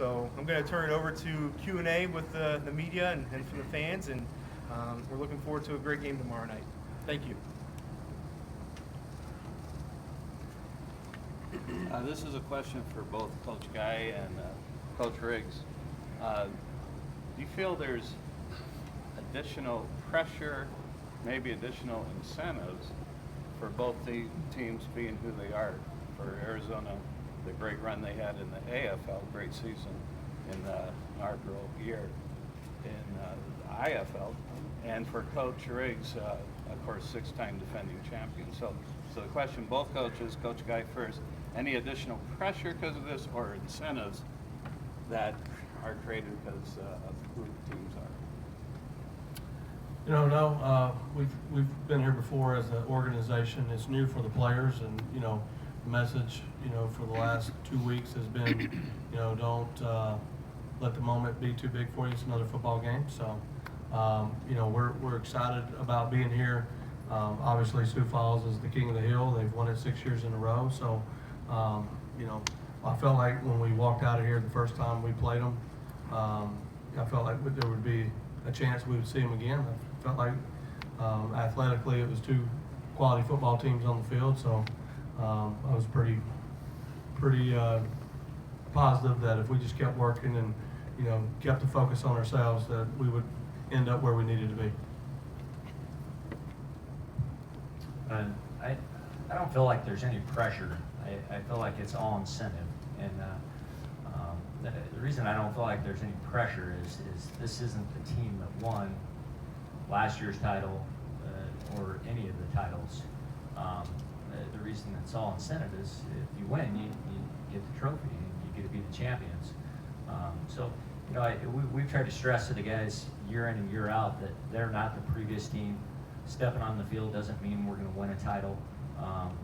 So I'm going to turn it over to Q&A with the media and from the fans, and we're looking forward to a great game tomorrow night. Thank you. This is a question for both Coach Guy and Coach Riggs. Do you feel there's additional pressure, maybe additional incentives for both the teams being who they are? For Arizona, the great run they had in the AFL, great season in the inaugural year in the IFL, and for Coach Riggs, of course, 6-time defending champion. So the question, both coaches, Coach Guy first, any additional pressure because of this or incentives that are created because of who the teams are? No, we've been here before as an organization. It's new for the players, and the message for the last 2 weeks has been don't let the moment be too big for you. It's another football game. So we're excited about being here. Obviously Sioux Falls is the king of the hill. They've won it 6 years in a row. So I felt like when we walked out of here the first time we played them, I felt like there would be a chance we would see them again. I felt like athletically it was 2 quality football teams on the field. So I was pretty positive that if we just kept working and kept the focus on ourselves, that we would end up where we needed to be. I don't feel like there's any pressure. I feel like it's all incentive, and the reason I don't feel like there's any pressure is this isn't the team that won last year's title or any of the titles. The reason it's all incentive is if you win, you get the trophy and you get to be the champions. We've tried to stress to the guys year in and year out that they're not the previous team. Stepping on the field doesn't mean we're going to win a title.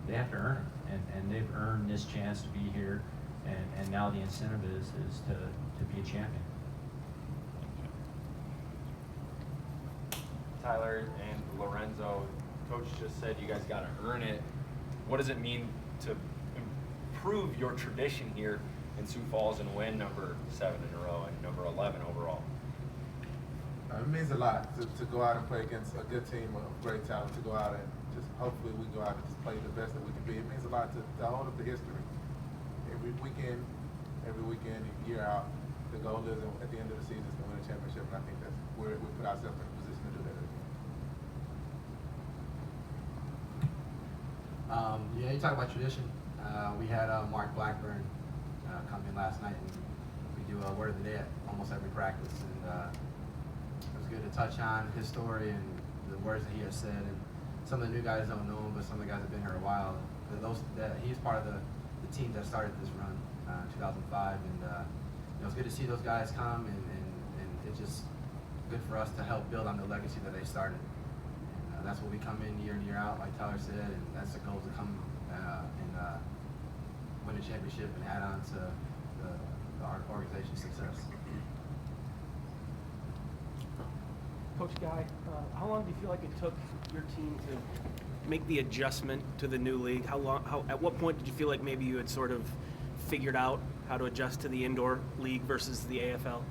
They have to earn it, and they've earned this chance to be here, and now the incentive is to be a champion. Tyler and Lorenzo, Coach just said you guys got to earn it. What does it mean to improve your tradition here in Sioux Falls and win number 7 in a row and number 11 overall? It means a lot to go out and play against a good team of great talent, to go out and just hopefully we go out and just play the best that we can be. It means a lot to hold up the history. Every weekend, year out, the goal is at the end of the season is to win a championship, and I think that's where we put ourselves in a position to do that again. You talk about tradition. We had Mark Blackburn come in last night, and we do a word of the day at almost every practice. And it was good to touch on his story and the words that he has said. And some of the new guys don't know him, but some of the guys have been here a while. He's part of the team that started this run, 2005, and it's good to see those guys come, and it's just good for us to help build on the legacy that they started. And that's what we come in year out, like Tyler said, and that's the goal, to come and win a championship and add on to our organization's success. Coach Guy, how long do you feel like it took your team to make the adjustment to the new league? At what point did you feel like maybe you had sort of figured out how to adjust to the indoor league versus the AFL?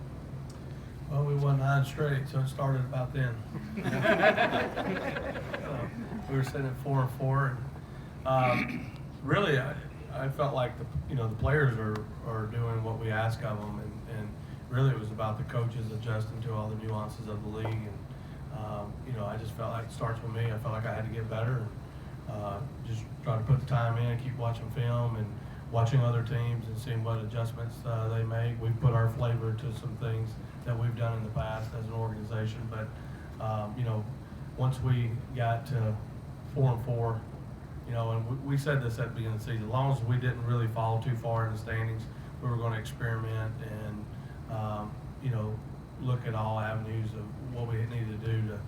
Well, we won 9 straight, so it started about then. We were sitting at 4-4, and really, I felt like the players are doing what we ask of them, and really it was about the coaches adjusting to all the nuances of the league, and I just felt like it starts with me. I felt like I had to get better, and just try to put the time in, keep watching film and watching other teams and seeing what adjustments they make. We've put our flavor to some things that we've done in the past as an organization, but once we got to 4-4, and we said this at the beginning of the season, as long as we didn't really fall too far in the standings, we were going to experiment and look at all avenues of what we needed to do to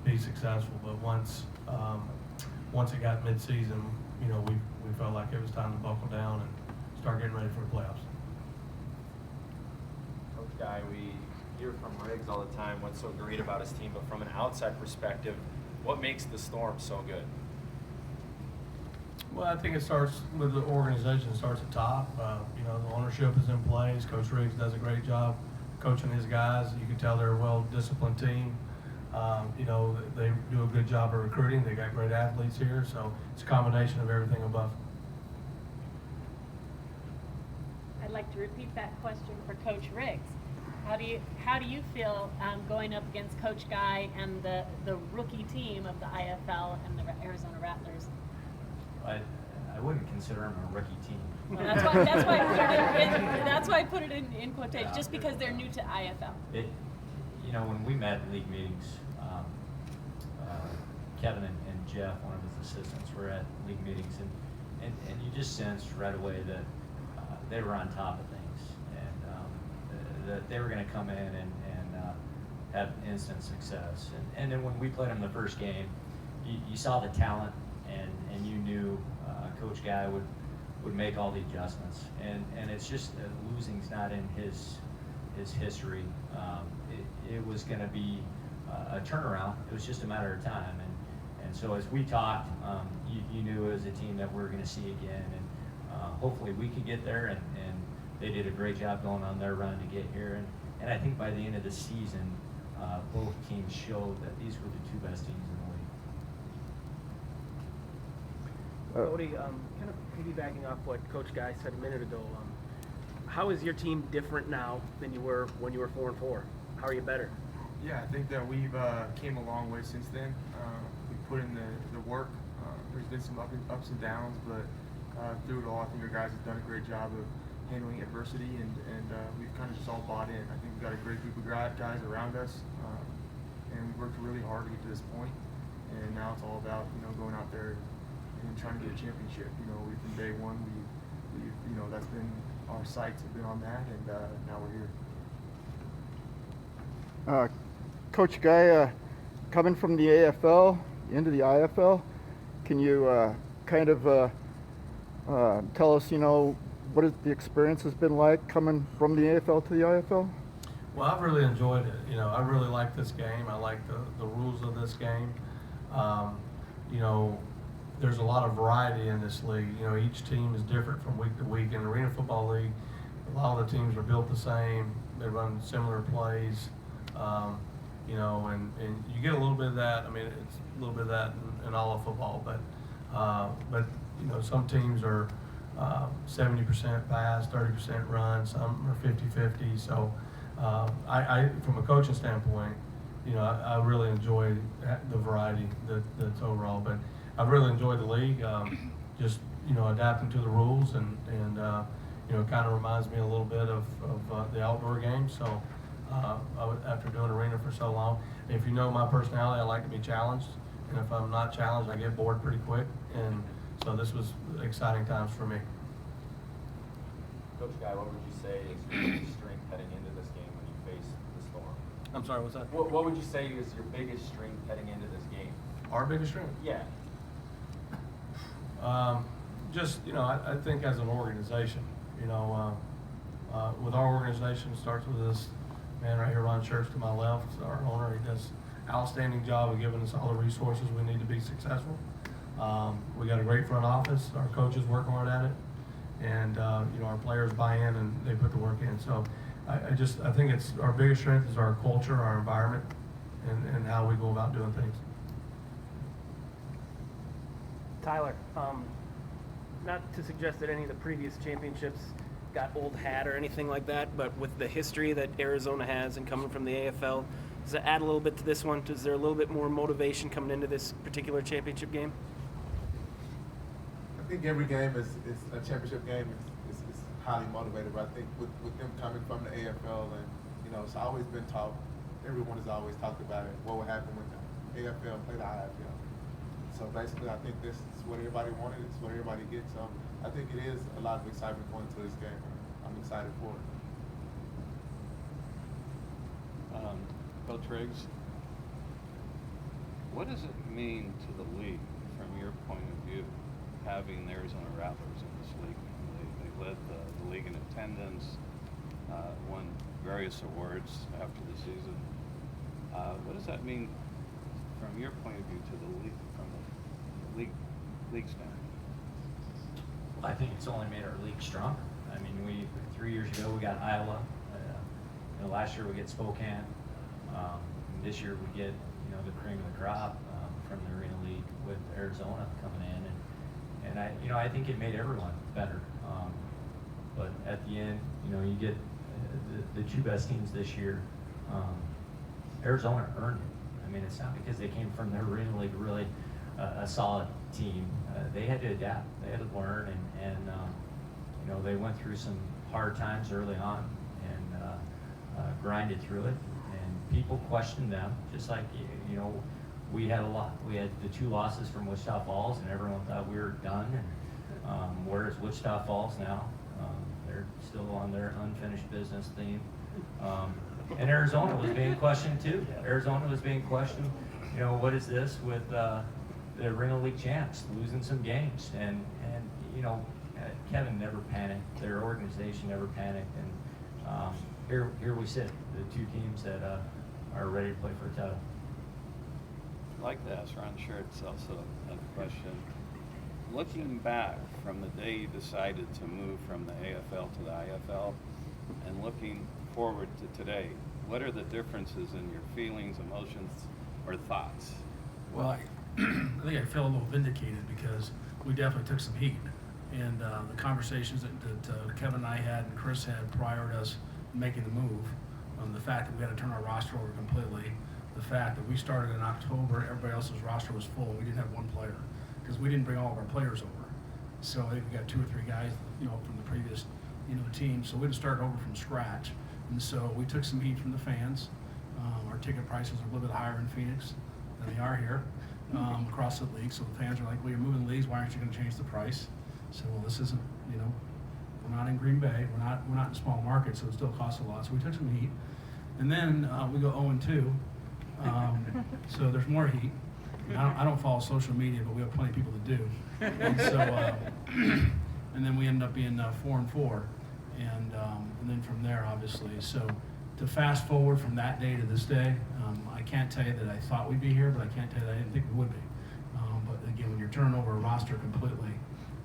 be successful. But once it got mid-season, we felt like it was time to buckle down and start getting ready for the playoffs. Coach Guy, we hear from Riggs all the time what's so great about his team, but from an outside perspective, what makes the Storm so good? Well, I think it starts with the organization. It starts at top. You know, the ownership is in place. Coach Riggs does a great job coaching his guys. You can tell they're a well-disciplined team. You know, they do a good job of recruiting. They got great athletes here, so it's a combination of everything above. I'd like to repeat that question for Coach Riggs. How do you feel going up against Coach Guy and the rookie team of the IFL and the Arizona Rattlers? I wouldn't consider them a rookie team. Well, that's why I put it in quotation, just because they're new to IFL. You know, when we met in league meetings, Kevin and Jeff, one of his assistants, were at league meetings, and you just sensed right away that they were on top of things, and that they were going to come in and have instant success. And then when we played them the first game, you saw the talent, and you knew Coach Guy would make all the adjustments. And it's just losing's not in his history. It was going to be a turnaround. It was just a matter of time. And so as we talked, you knew it was a team that we were going to see again. And hopefully we could get there. And they did a great job going on their run to get here. And I think by the end of the season, both teams showed that these were the two best teams in the league. Cody, kind of piggybacking off what Coach Guy said a minute ago, how is your team different now than you were when you were 4-4? How are you better? Yeah, I think that we've came a long way since then. We put in the work. There's been some ups and downs, but through it all, I think our guys have done a great job of handling adversity, and we've kind of just all bought in. I think we've got a great group of guys around us, and we worked really hard to get to this point. And now it's all about going out there and trying to get a championship. From day one, we that's been our sights have been on that, and now we're here. Coach Guy, coming from the AFL into the IFL, can you kind of tell us, what the experience has been like coming from the AFL to the IFL? Well, I've really enjoyed it. I really like this game. I like the rules of this game. There's a lot of variety in this league. Each team is different from week to week. In the Arena Football League, a lot of the teams are built the same. They run similar plays. And you get a little bit of that. I mean, it's a little bit of that in all of football. But some teams are 70% pass, 30% run. Some are 50-50. So I from a coaching standpoint, I really enjoy the variety that's overall. But I've really enjoyed the league. Just adapting to the rules and it kind of reminds me a little bit of the outdoor game. So after doing arena for so long, if you know my personality, I like to be challenged. And if I'm not challenged, I get bored pretty quick. And so this was exciting times for me. Coach Guy, what would you say is your biggest strength heading into this game when you face the Storm? I'm sorry, what's that? What would you say is your biggest strength heading into this game? Our biggest strength? Yeah. I think as an organization, with our organization, it starts with this man right here, Ron Church, to my left, our owner. He does an outstanding job of giving us all the resources we need to be successful. We got a great front office. Our coaches work hard at it, and our players buy in and they put the work in. So I think it's our biggest strength is our culture, our environment, and how we go about doing things. Tyler, not to suggest that any of the previous championships got old hat or anything like that, but with the history that Arizona has and coming from the AFL, does it add a little bit to this one? Is there a little bit more motivation coming into this particular championship game? I think every game is a championship game is highly motivated, but I think with them coming from the AFL and, it's always been talked, everyone has always talked about it, what would happen when the AFL played the IFL. So basically, I think this is what everybody wanted, it's what everybody gets, so I think it is a lot of excitement going into this game. I'm excited for it. Coach Riggs, what does it mean to the league, from your point of view, having the Arizona Rattlers in this league? They led the league in attendance, won various awards after the season. What does that mean, from your point of view, to the league, from the league standpoint? I think it's only made our league stronger. I mean, 3 years ago, we got Iowa. Last year we get Spokane. This year we get, the cream of the crop from the Arena League with Arizona coming in. And I think it made everyone better. But at the end, you get the two best teams this year. Arizona earned it. I mean, it's not because they came from the Arena League really a solid team. They had to adapt. They had to learn, and they went through some hard times early on and grinded through it. And people questioned them, just like we had a lot. We had the 2 losses from Wichita Falls, and everyone thought we were done. And whereas Wichita Falls now, they're still on their unfinished business theme. And Arizona was being questioned too. Arizona was being questioned. What is this with the Arena League champs losing some games? And Kevin never panicked. Their organization never panicked. And here we sit, the 2 teams that are ready to play for a title. I'd like to ask Ron Schertz also a question. Looking back from the day you decided to move from the AFL to the IFL, and looking forward to today, what are the differences in your feelings, emotions, or thoughts? Well, I think I feel a little vindicated because we definitely took some heat. And the conversations that Kevin and I had and Chris had prior to us making the move, the fact that we had to turn our roster over completely, the fact that we started in October, everybody else's roster was full. We didn't have one player because we didn't bring all of our players over. So I think we got 2 or 3 guys, from the previous, team. So we had to start over from scratch. And so we took some heat from the fans. Our ticket prices are a little bit higher in Phoenix than they are here across the league. So the fans are like, well, you're moving leagues. Why aren't you going to change the price? So, well, this isn't, we're not in Green Bay. We're not in a small market, so it still costs a lot. So we took some heat. And then we go 0-2. So there's more heat. I don't follow social media, but we have plenty of people that do. And so, and then we ended up being 4-4. And then from there, obviously. So to fast forward from that day to this day, I can't tell you that I thought we'd be here, but I can't tell you that I didn't think we would be. But again, when you're turning over a roster completely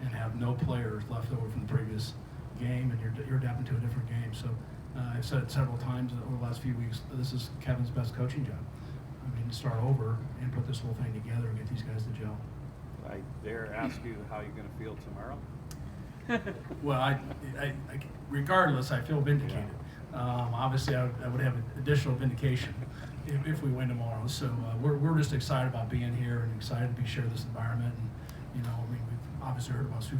and have no players left over from the previous game, and you're adapting to a different game. So I've said it several times over the last few weeks, this is Kevin's best coaching job. I mean, to start over and put this whole thing together and get these guys to gel. I dare ask you how you're going to feel tomorrow? Well, I regardless, I feel vindicated. Obviously, I would have additional vindication if we win tomorrow. So we're just excited about being here and excited to share this environment. And I mean, we've obviously heard about Sioux